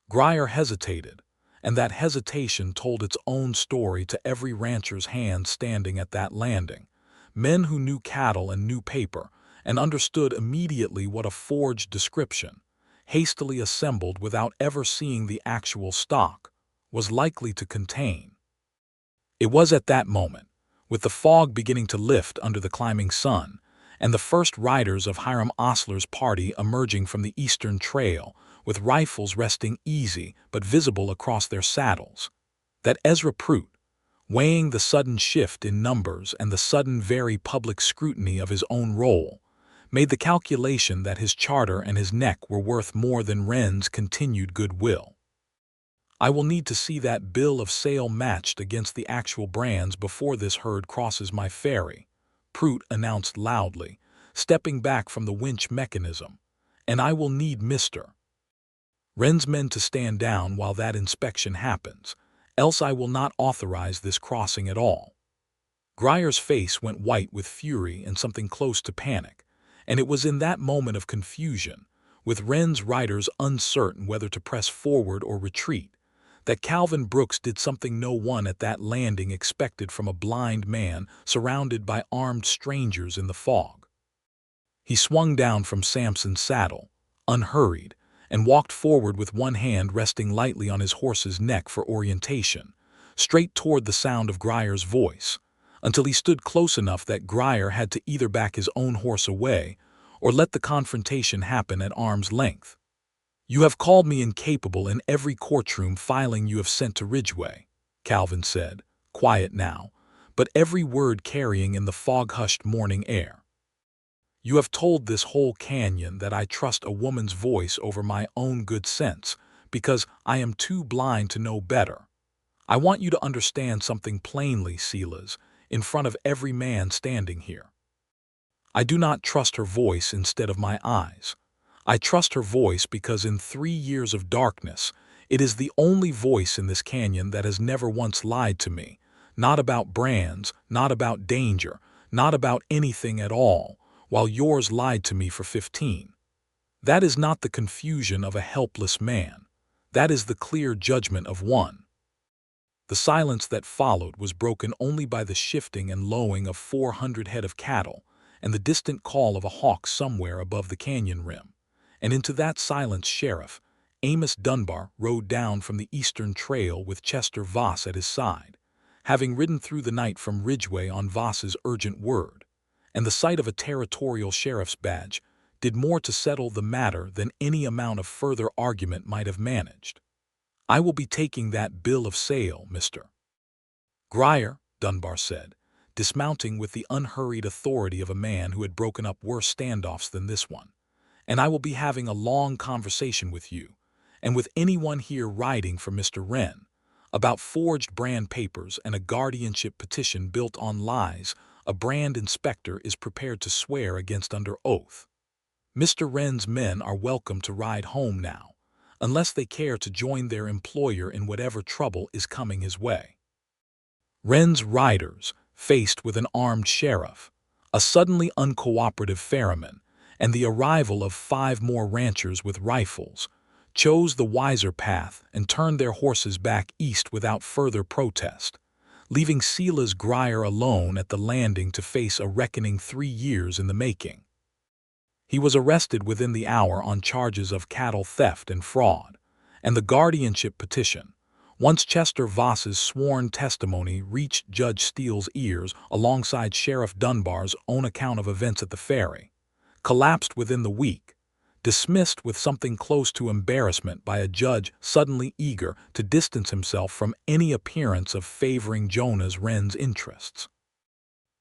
Grier hesitated, and that hesitation told its own story to every rancher's hand standing at that landing, men who knew cattle and knew paper, and understood immediately what a forged description, hastily assembled without ever seeing the actual stock, was likely to contain. It was at that moment, with the fog beginning to lift under the climbing sun, and the first riders of Hiram Osler's party emerging from the eastern trail, with rifles resting easy but visible across their saddles, that Ezra Prout, weighing the sudden shift in numbers and the sudden very public scrutiny of his own role, made the calculation that his charter and his neck were worth more than Wren's continued goodwill. I will need to see that bill of sale matched against the actual brands before this herd crosses my ferry, Prout announced loudly, stepping back from the winch mechanism, and I will need Mr. Wren's men to stand down while that inspection happens, else I will not authorize this crossing at all. Grier's face went white with fury and something close to panic, and it was in that moment of confusion, with Wren's riders uncertain whether to press forward or retreat, that Calvin Brooks did something no one at that landing expected from a blind man surrounded by armed strangers in the fog. He swung down from Sampson's saddle, unhurried, and walked forward with one hand resting lightly on his horse's neck for orientation, straight toward the sound of Grier's voice, until he stood close enough that Grier had to either back his own horse away or let the confrontation happen at arm's length. You have called me incapable in every courtroom filing you have sent to Ridgeway, Calvin said, quiet now, but every word carrying in the fog-hushed morning air. You have told this whole canyon that I trust a woman's voice over my own good sense because I am too blind to know better. I want you to understand something plainly, Silas, in front of every man standing here. I do not trust her voice instead of my eyes. I trust her voice because in 3 years of darkness, it is the only voice in this canyon that has never once lied to me, not about brands, not about danger, not about anything at all, while yours lied to me for 15. That is not the confusion of a helpless man. That is the clear judgment of one. The silence that followed was broken only by the shifting and lowing of 400 head of cattle and the distant call of a hawk somewhere above the canyon rim. And into that silence Sheriff Amos Dunbar rode down from the eastern trail with Chester Voss at his side, having ridden through the night from Ridgeway on Voss's urgent word, and the sight of a territorial sheriff's badge did more to settle the matter than any amount of further argument might have managed. I will be taking that bill of sale, Mr. Grier, Dunbar said, dismounting with the unhurried authority of a man who had broken up worse standoffs than this one, and I will be having a long conversation with you, and with anyone here riding for Mr. Wren, about forged brand papers and a guardianship petition built on lies a brand inspector is prepared to swear against under oath. Mr. Wren's men are welcome to ride home now, unless they care to join their employer in whatever trouble is coming his way. Wren's riders, faced with an armed sheriff, a suddenly uncooperative ferryman, and the arrival of 5 more ranchers with rifles, chose the wiser path and turned their horses back east without further protest, leaving Silas Grier alone at the landing to face a reckoning 3 years in the making. He was arrested within the hour on charges of cattle theft and fraud, and the guardianship petition, once Chester Voss's sworn testimony reached Judge Steele's ears alongside Sheriff Dunbar's own account of events at the ferry, collapsed within the week, dismissed with something close to embarrassment by a judge suddenly eager to distance himself from any appearance of favoring Jonas Wren's interests.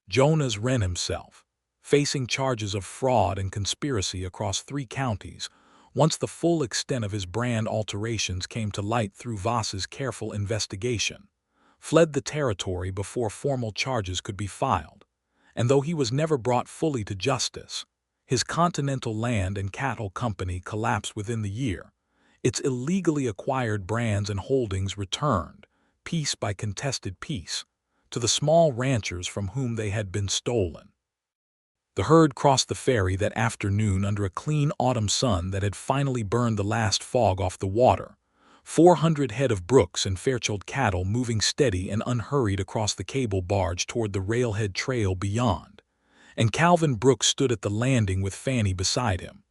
Jonas Wren himself, facing charges of fraud and conspiracy across 3 counties, once the full extent of his brand alterations came to light through Voss's careful investigation, fled the territory before formal charges could be filed, and though he was never brought fully to justice, his Continental Land and Cattle Company collapsed within the year, its illegally acquired brands and holdings returned, piece by contested piece, to the small ranchers from whom they had been stolen. The herd crossed the ferry that afternoon under a clean autumn sun that had finally burned the last fog off the water, 400 head of Brooks and Fairchild cattle moving steady and unhurried across the cable barge toward the railhead trail beyond, and Calvin Brooks stood at the landing with Fannie beside him,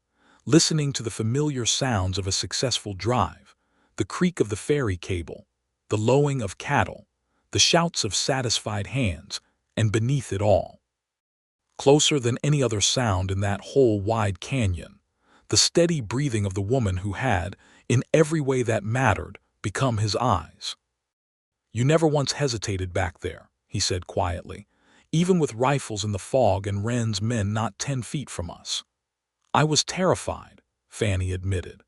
listening to the familiar sounds of a successful drive, the creak of the ferry cable, the lowing of cattle, the shouts of satisfied hands, and beneath it all, closer than any other sound in that whole wide canyon, the steady breathing of the woman who had, in every way that mattered, become his eyes. "You never once hesitated back there," he said quietly, "even with rifles in the fog and Wren's men not 10 feet from us." "I was terrified," Fannie admitted.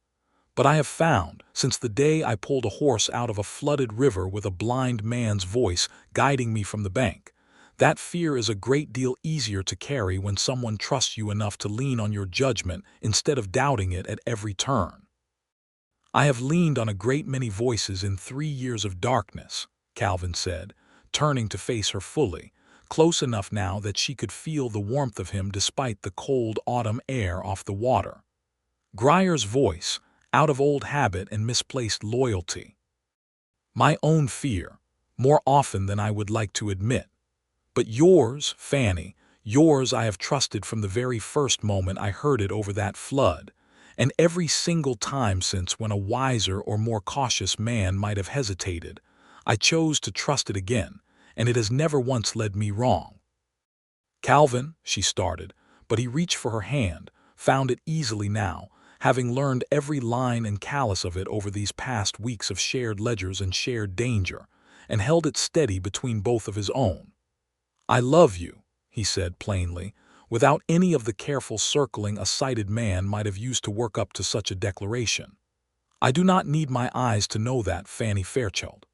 "But I have found, since the day I pulled a horse out of a flooded river with a blind man's voice guiding me from the bank, that fear is a great deal easier to carry when someone trusts you enough to lean on your judgment instead of doubting it at every turn." "I have leaned on a great many voices in 3 years of darkness," Calvin said, turning to face her fully, close enough now that she could feel the warmth of him despite the cold autumn air off the water. Grier's voice, out of old habit and misplaced loyalty. "My own fear, more often than I would like to admit. But yours, Fannie, yours I have trusted from the very first moment I heard it over that flood, and every single time since when a wiser or more cautious man might have hesitated, I chose to trust it again, and it has never once led me wrong." "Calvin," she started, but he reached for her hand, found it easily now, having learned every line and callous of it over these past weeks of shared ledgers and shared danger, and held it steady between both of his own. "I love you," he said plainly, without any of the careful circling a sighted man might have used to work up to such a declaration. "I do not need my eyes to know that, Fannie Fairchild.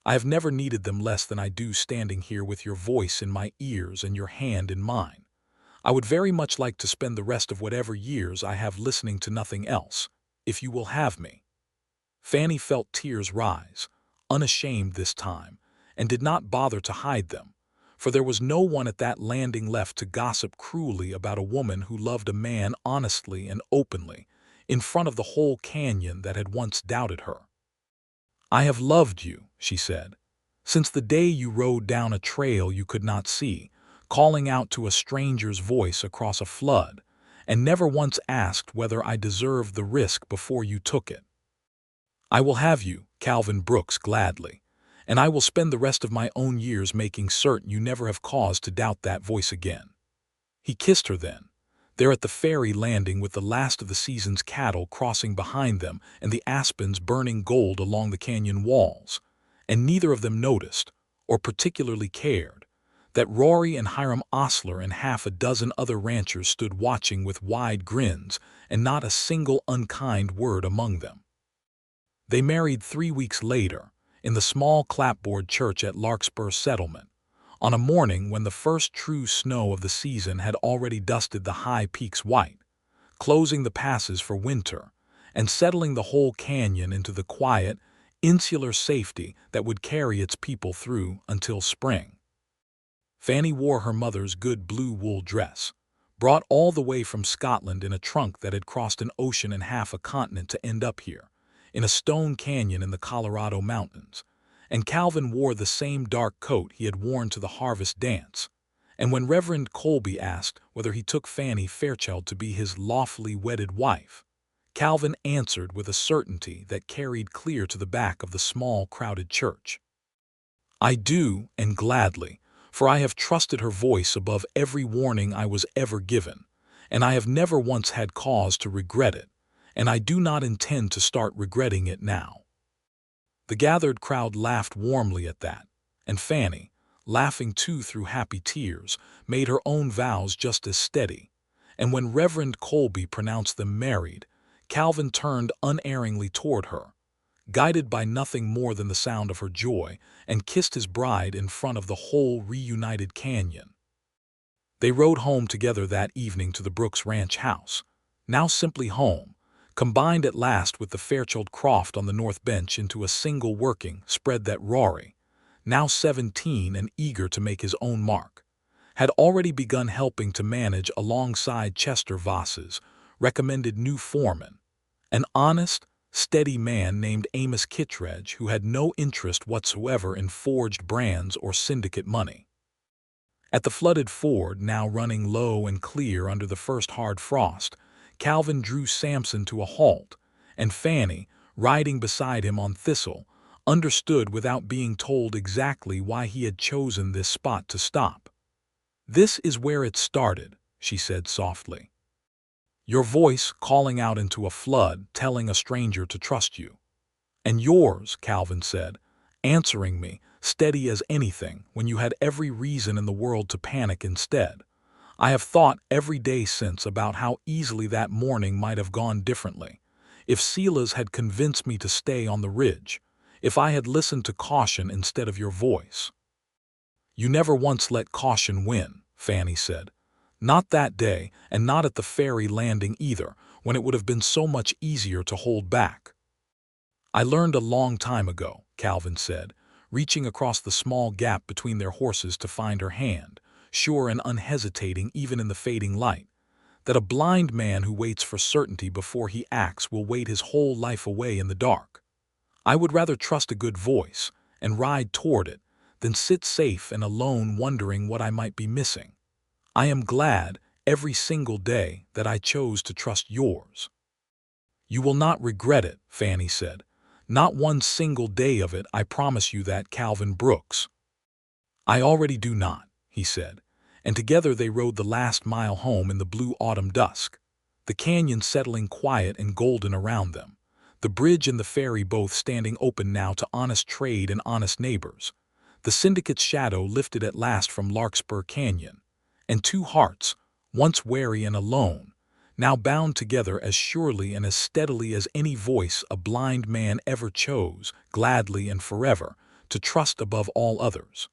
I have never needed them less than I do standing here with your voice in my ears and your hand in mine. I would very much like to spend the rest of whatever years I have listening to nothing else, if you will have me." Fannie felt tears rise, unashamed this time, and did not bother to hide them, for there was no one at that landing left to gossip cruelly about a woman who loved a man honestly and openly, in front of the whole canyon that had once doubted her. "I have loved you," she said, "since the day you rode down a trail you could not see, calling out to a stranger's voice across a flood, and never once asked whether I deserved the risk before you took it. I will have you, Calvin Brooks, gladly, and I will spend the rest of my own years making certain you never have cause to doubt that voice again." He kissed her then, there at the ferry landing with the last of the season's cattle crossing behind them and the aspens burning gold along the canyon walls, and neither of them noticed, or particularly cared, that Rory and Hiram Osler and half a dozen other ranchers stood watching with wide grins and not a single unkind word among them. They married 3 weeks later, in the small clapboard church at Larkspur Settlement, on a morning when the first true snow of the season had already dusted the high peaks white, closing the passes for winter, and settling the whole canyon into the quiet, insular safety that would carry its people through until spring. Fannie wore her mother's good blue wool dress, brought all the way from Scotland in a trunk that had crossed an ocean and half a continent to end up here, in a stone canyon in the Colorado mountains, and Calvin wore the same dark coat he had worn to the harvest dance, and when Reverend Colby asked whether he took Fannie Fairchild to be his lawfully wedded wife, Calvin answered with a certainty that carried clear to the back of the small, crowded church. "I do, and gladly, for I have trusted her voice above every warning I was ever given, and I have never once had cause to regret it, and I do not intend to start regretting it now." The gathered crowd laughed warmly at that, and Fannie, laughing too through happy tears, made her own vows just as steady, and when Reverend Colby pronounced them married, Calvin turned unerringly toward her, guided by nothing more than the sound of her joy, and kissed his bride in front of the whole reunited canyon. They rode home together that evening to the Brooks Ranch house, now simply home, combined at last with the Fairchild Croft on the north bench into a single working spread that Rory, now 17 and eager to make his own mark, had already begun helping to manage alongside Chester Voss's recommended new foreman, an honest, steady man named Amos Kittredge who had no interest whatsoever in forged brands or syndicate money. At the flooded ford, now running low and clear under the first hard frost, Calvin drew Samson to a halt, and Fannie, riding beside him on Thistle, understood without being told exactly why he had chosen this spot to stop. "This is where it started," she said softly. "Your voice calling out into a flood, telling a stranger to trust you." "And yours," Calvin said, answering me, steady as anything, when you had every reason in the world to panic instead. I have thought every day since about how easily that morning might have gone differently. If Silas had convinced me to stay on the ridge, if I had listened to caution instead of your voice." "You never once let caution win," Fannie said. "Not that day, and not at the ferry landing either, when it would have been so much easier to hold back." "I learned a long time ago," Calvin said, reaching across the small gap between their horses to find her hand, sure and unhesitating even in the fading light, that a blind man who waits for certainty before he acts will wait his whole life away in the dark. I would rather trust a good voice and ride toward it than sit safe and alone wondering what I might be missing. I am glad every single day that I chose to trust yours." "You will not regret it," Fannie said. "Not one single day of it, I promise you that, Calvin Brooks." "I already do not," he said, and together they rode the last mile home in the blue autumn dusk, the canyon settling quiet and golden around them, the bridge and the ferry both standing open now to honest trade and honest neighbors, the syndicate's shadow lifted at last from Larkspur Canyon, and two hearts, once wary and alone, now bound together as surely and as steadily as any voice a blind man ever chose, gladly and forever, to trust above all others.